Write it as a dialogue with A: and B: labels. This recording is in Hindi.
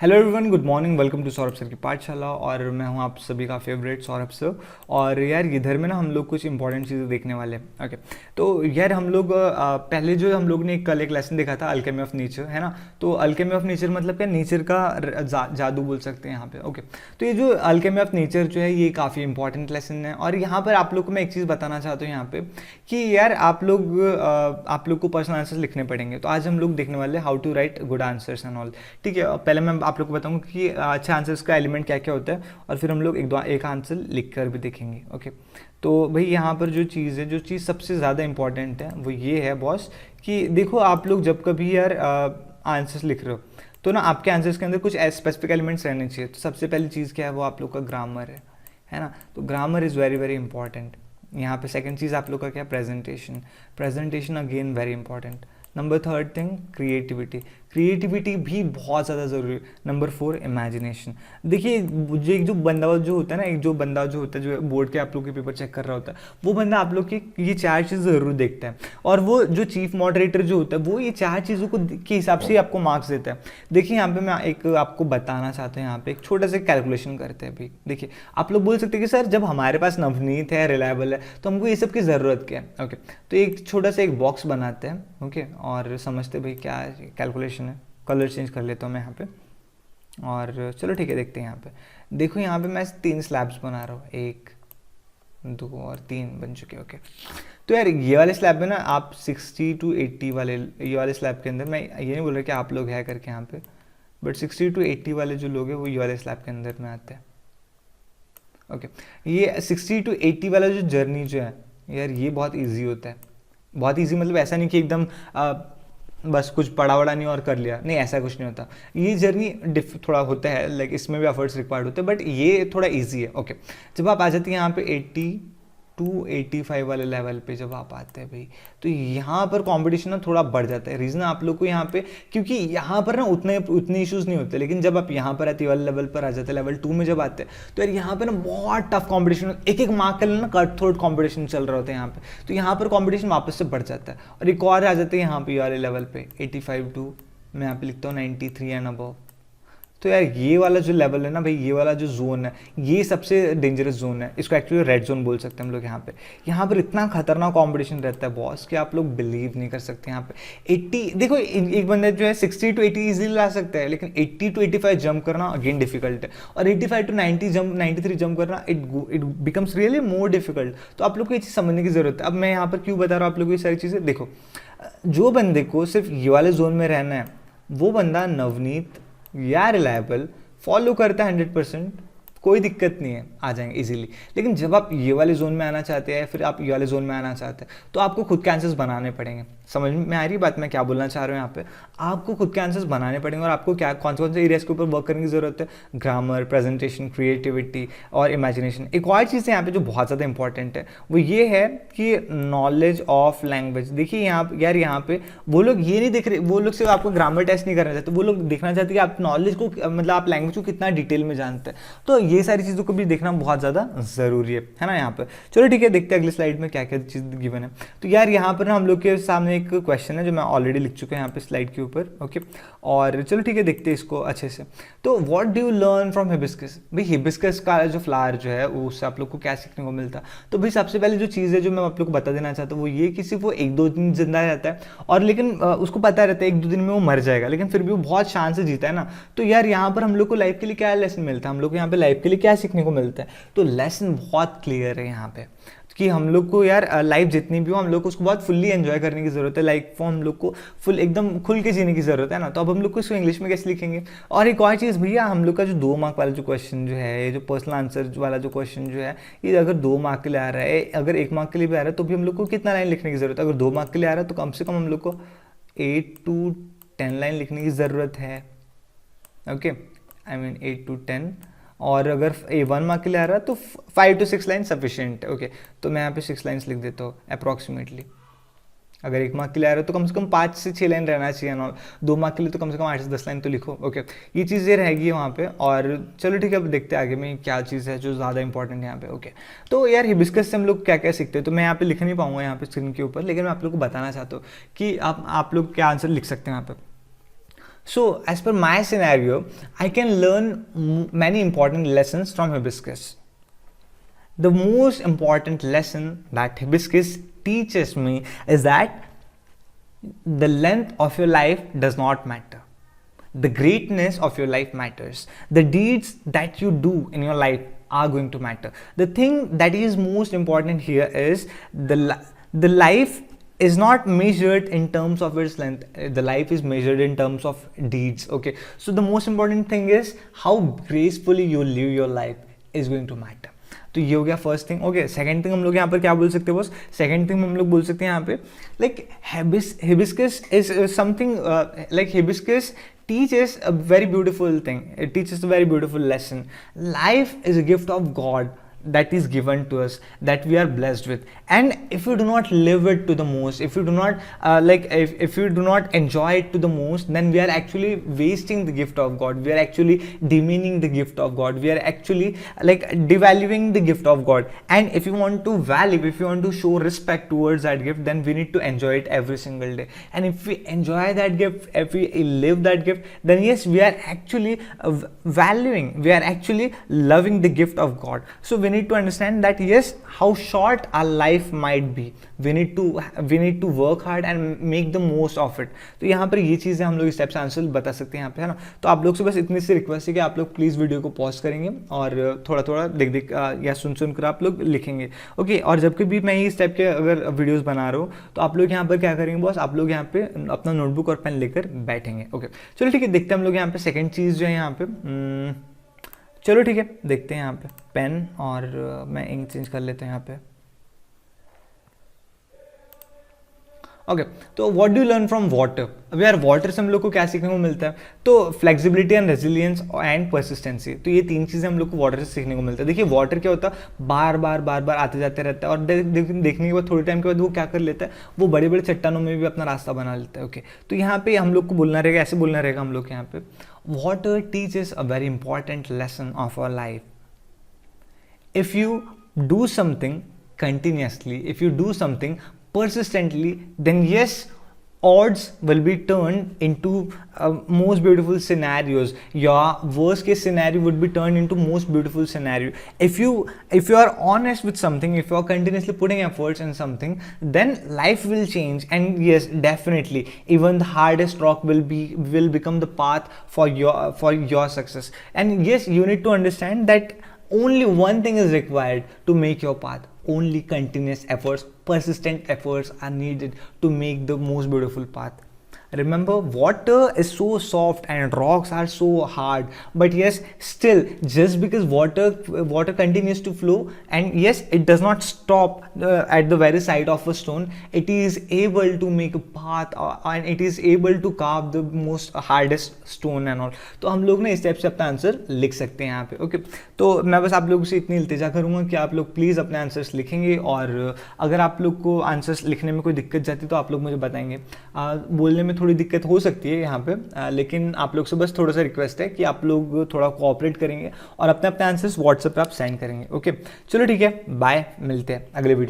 A: Hello everyone, good morning. Welcome to Saurabh sir की पाठशाला और मैं हूं आप सभी का फेवरेट सौरभ सर। और यार इधर में ना हम लोग कुछ इंपॉर्टेंट चीज़ें देखने वाले हैं। ओके, तो यार हम लोग पहले जो हम लोग ने कल एक लेसन देखा था अल्केमी ऑफ नेचर, है ना। तो अल्केमी ऑफ नेचर मतलब क्या, नेचर का जादू बोल सकते हैं यहाँ पे। ओके, तो ये जो अल्केमी ऑफ नेचर जो है ये काफ़ी इंपॉर्टेंट लेसन है। और यहाँ पर आप लोग को मैं एक चीज़ बताना चाहता हूँ यहाँ पे कि यार आप लोग को पर्सनल आंसर्स लिखने पड़ेंगे। तो आज हम लोग देखने वाले how to write good answers and all. ठीक है, पहले मैं आप लोग को बताऊंगा कि अच्छे आंसर्स का एलिमेंट क्या क्या होता है और फिर हम लोग एक आंसर लिख कर भी देखेंगे। ओके, तो भाई यहाँ पर जो चीज़ सबसे ज़्यादा इंपॉर्टेंट है वो ये है बॉस कि देखो आप लोग जब कभी यार आंसर्स लिख रहे हो तो ना आपके आंसर्स के अंदर कुछ स्पेसिफिक एलिमेंट्स रहने चाहिए। तो सबसे पहली चीज़ क्या है, वो आप लोग का ग्रामर है ना। तो grammar is very very important. यहाँ पे सेकंड चीज़ आप लोग का क्या, presentation. Presentation again very important. Number third thing creativity. Creativity भी बहुत ज़्यादा ज़रूरी है। Number four imagination. देखिए जो बंदा जो होता है ना, एक जो बंदा जो होता है जो बोर्ड के आप लोग के पेपर चेक कर रहा होता है, वो बंदा आप लोग की ये चार चीज़ ज़रूर देखता है। और वो जो चीफ मॉडरेटर जो होता है वो ये चार चीज़ों को के हिसाब से आपको मार्क्स देता है। देखिए यहाँ पे मैं एक आपको बताना चाहता हूँ, यहाँ पे एक छोटा सा कैलकुलेशन करते हैं। अभी देखिए आप लोग बोल सकते हैं कि सर जब हमारे पास नवनीत है, रिलायबल है, तो हमको ये सब की ज़रूरत क्या है। ओके, तो एक छोटा सा एक बॉक्स बनाते हैं। ओके, और समझते भाई क्या कैलकुलेशन है। कलर चेंज कर लेता हूँ मैं यहाँ पे और चलो ठीक है, देखते हैं यहाँ पे। देखो यहाँ पे मैं 3 स्लैब्स बना रहा हूँ, 1 2 और 3 बन चुके। ओके, तो यार ये वाले स्लैब में ना आप 60 to 80 वाले, ये वाले स्लैब के अंदर, मैं ये नहीं बोल रहा कि आप लोग है करके यहाँ पे, बट 60 to 80 वाले जो लोग हैं वो ये वाले स्लैब के अंदर में आते हैं। ओके, ये 60 to 80 वाला जो जर्नी जो है यार ये बहुत ईजी होता है। बहुत ईजी मतलब ऐसा नहीं कि एकदम बस कुछ पढ़ा वड़ा नहीं और कर लिया, नहीं ऐसा कुछ नहीं होता। ये जर्नी थोड़ा होता है, लाइक इसमें भी एफर्ट्स रिक्वायर्ड होते हैं, बट ये थोड़ा इजी है। ओके, जब आप आ जाते हैं यहाँ पे 80 to 85 वाले लेवल पे जब आप आते हैं भाई, तो यहाँ पर कंपटीशन ना थोड़ा बढ़ जाता है। रीज़न आप लोग को यहाँ पे, क्योंकि यहाँ पर ना उतने इश्यूज नहीं होते, लेकिन जब आप यहाँ पर आते वाले लेवल पर आ जाते हैं, लेवल 2 में जब आते हैं, तो यार यहाँ पे ना बहुत टफ कंपटीशन, एक एक मार्क के लिए ना कट थ्रोट कंपटीशन चल रहा होता है यहाँ पे। तो यहाँ पर कंपटीशन वापस से बढ़ जाता है और एक और आ जाते हैं यहाँ पे वाले लेवल पे 85 टू, मैं यहाँ पे लिखता हूँ 93 एंड अबव। तो यार ये वाला जो लेवल है ना भाई, ये वाला जो जोन है ये सबसे डेंजरस जोन है। इसको एक्चुअली रेड जोन बोल सकते हैं हम लोग। यहाँ पर इतना खतरनाक कंपटीशन रहता है बॉस कि आप लोग बिलीव नहीं कर सकते। यहाँ पे 80, देखो एक बंदा जो है 60 to 80 इजीली ला सकता है, लेकिन 80 to 85 जंप करना अगेन डिफिकल्ट है। और 85 to 93 जंप करना it becomes really more difficult. तो आप लोग को ये चीज़ समझने की जरूरत है। अब मैं यहाँ पर क्यों बता रहा हूँ आप लोग को ये सारी चीज़ें। देखो, जो बंदे को सिर्फ ये वाले जोन में रहना है, वो बंदा नवनीत या रिलायबल फॉलो करता है 100%, कोई दिक्कत नहीं है, आ जाएंगे इजीली। लेकिन जब आप ये वाले जोन में आना चाहते हैं, फिर आप ये वाले जोन में आना चाहते हैं, तो आपको खुद के आंसर्स बनाने पड़ेंगे। समझ में आ रही बात मैं क्या बोलना चाह रहा हूँ यहाँ पे। आपको खुद के आंसर्स बनाने पड़ेंगे और आपको क्या कौन से एरियाज के ऊपर वर्क करने की जरूरत है, ग्रामर, प्रेजेंटेशन, क्रिएटिविटी और इमेजिनेशन। एक और चीज़ है यहाँ पे जो बहुत ज़्यादा इंपॉर्टेंट है, वो ये है कि नॉलेज ऑफ लैंग्वेज। देखिए यहाँ पे वो लोग ये नहीं देख रहे, वो लोग सिर्फ आपको ग्रामर टेस्ट नहीं करना चाहते, वो लोग देखना चाहते हैं कि आप नॉलेज को, मतलब आप लैंग्वेज को कितना डिटेल में जानते हैं। तो ये सारी चीज़ों को भी देखना बहुत ज़्यादा ज़रूरी है ना यहाँ पे। चलो ठीक है, देखते हैं अगले स्लाइड में क्या क्या चीज़ गिवन है। तो यार यहाँ पर ना हम लोग के सामने एक क्वेश्चन है जो मैं ऑलरेडी लिख चुका हूँ यहाँ पे स्लाइड के ऊपर। ओके, और चलो ठीक है, देखते हैं इसको अच्छे से। तो what do you learn from hibiscus. भाई हिबिस्कस का जो फ्लावर जो है उससे आप लोग को क्या सीखने को मिलता है। तो भाई सबसे पहले जो चीज़ है जो मैं आप लोग को बता देना चाहता हूँ वो ये कि सिर्फ वो 1-2 दिन जिंदा रहता है, और लेकिन उसको पता रहता है 1-2 दिन में वो मर जाएगा, लेकिन फिर भी वो बहुत शान से जीता है ना। तो यार यहाँ पर हम लोग को लाइफ के लिए क्या लेसन मिलता है, हम लोग को यहाँ पे लाइफ के लिए क्या सीखने को मिलता है। तो लेसन बहुत क्लियर है यहाँ पे कि हम लोग को यार लाइफ जितनी भी हो हम लोग को उसको बहुत फुल्ली एंजॉय करने की जरूरत है। लाइफ को हम लोग को फुल एकदम खुल के जीने की जरूरत है ना। तो अब हम लोग को इसको इंग्लिश में कैसे लिखेंगे। और एक और चीज़ भैया, हम लोग का जो 2 मार्क वाला जो क्वेश्चन जो है, ये जो पर्सनल आंसर वाला जो क्वेश्चन जो है, ये अगर 2 मार्क के लिए आ रहा है, अगर 1 मार्क के लिए भी आ रहा है, तो भी हम लोग को कितना लाइन लिखने की जरूरत है। अगर 2 मार्क के लिए आ रहा है तो कम से कम हम लोग को 8 to 10 लाइन लिखने की ज़रूरत है। Okay, I mean 8 to 10। और अगर 1 मार्क के लिए आ रहा है तो 5 to 6 लाइन सफिशिएंट है। ओके, तो मैं यहाँ पे 6 लाइन्स लिख देता हूँ अप्रॉक्सीमेटली। अगर 1 मार्क के लिए आ रहा है तो कम से कम 5 से 6 लाइन रहना चाहिए ना। 2 मार्क के लिए तो कम से कम 8 से 10 लाइन तो लिखो। ओके, ये चीज़ें रहेगी वहाँ पे। और चलो ठीक है, अब देखते हैं आगे में क्या चीज़ है जो ज़्यादा इंपॉर्टेंट है यहाँ पे। ओके, तो यार हिबिस्कस से हम लोग क्या क्या सीखते हैं, तो मैं यहाँ पे लिख नहीं पाऊंगा यहाँ पे स्क्रीन के ऊपर, लेकिन मैं आप लोग को बताना चाहता हूँ कि आप लोग क्या आंसर लिख सकते हैं यहाँ पे। So as per my scenario, I can learn many important lessons from hibiscus. The most important lesson that hibiscus teaches me is that the length of your life does not matter. The greatness of your life matters. The deeds that you do in your life are going to matter. The thing that is most important here is the life is not measured in terms of its length. The life is measured in terms of deeds. Okay, so the most important thing is how gracefully you live your life is going to matter. तो ये हो गया first thing. Okay, second thing हम लोग यहाँ पर क्या बोल सकते हैं बॉस? सेकंड थिंग हम लोग बोल सकते हैं यहाँ पे like hibiscus is something like hibiscus teaches a very beautiful thing. It teaches a very beautiful lesson. Life is a gift of God that is given to us, that we are blessed with, and if you do not live it to the most, if you do not if you do not enjoy it to the most, then we are actually wasting the gift of God. We are actually demeaning the gift of God. We are actually like devaluing the gift of God. And if you want to value, if you want to show respect towards that gift, then we need to enjoy it every single day. And if we enjoy that gift, if we live that gift, then yes, we are actually valuing, we are actually loving the gift of God. So we need to understand that yes, how short our life might be, we need to work hard and make the most of it. तो यहाँ पर ये चीज़ें हम लोग स्टेप से आंसर बता सकते हैं यहाँ पे, है ना. तो आप लोग से बस इतनी सी रिक्वेस्ट है कि आप लोग प्लीज़ वीडियो को पॉज करेंगे और थोड़ा थोड़ा देख या सुन कर आप लोग लिखेंगे. ओके, और जबकि भी मैं ये स्टेप के अगर वीडियोस बना रहा हूँ तो आप लोग यहाँ पर क्या करेंगे बॉस, आप लोग यहाँ पे अपना नोटबुक और पेन लेकर बैठेंगे. ओके, चलो ठीक है, देखते हैं हम लोग यहाँ पे सेकेंड चीज़ जो है यहाँ पे. चलो ठीक है, देखते हैं यहाँ पे पेन और मैं इंक चेंज कर लेते हैं यहाँ पे. ओके, तो what do you learn from water? अब यार वाटर से हम लोग को क्या सीखने को मिलता है? तो flexibility and resilience and persistency. तो ये तीन चीज़ें हम लोग को वाटर से सीखने को मिलता है. देखिए वाटर क्या होता है, बार बार आते जाते रहता है और देखने के बाद थोड़े टाइम के बाद वो क्या कर लेता है, वो बड़े बड़े चट्टानों में भी अपना रास्ता बना लेता है. ओके, तो यहाँ पे हम लोग को बोलना रहेगा, ऐसे बोलना रहेगा हम लोग यहाँ पे, water teaches a very important lesson of our life. If you do something continuously, if you do something persistently, then yes, odds will be turned into most beautiful scenarios. Your worst case scenario would be turned into most beautiful scenario. If you are honest with something, if you are continuously putting efforts in something, then life will change. And yes, definitely, even the hardest rock will become the path for your success. And yes, you need to understand that only one thing is required to make your path. Only continuous efforts, persistent efforts are needed to make the most beautiful path. Remember, water is so soft and rocks are so hard, but yes, still, just because water continues to flow, and yes, it does not stop at the very side of a stone. It is able to make a path and it is able to carve the most hardest stone and all. तो हम लोग ना इस टाइप से अपना आंसर लिख सकते हैं यहाँ पे. ओके, तो मैं बस आप लोगों से इतनी इल्तिजा करूँगा कि आप लोग प्लीज़ अपने आंसर्स लिखेंगे, और अगर आप लोग को आंसर्स लिखने में कोई दिक्कत जाती तो आप लोग मुझे बताएंगे. बोलने में थोड़ी दिक्कत हो सकती है यहाँ पे, लेकिन आप लोग से बस थोड़ा सा रिक्वेस्ट है कि आप लोग थोड़ा कोऑपरेट करेंगे और अपने आंसर्स व्हाट्सएप पे आप सेंड करेंगे. ओके, चलो ठीक है, बाय, मिलते हैं अगले वीडियो.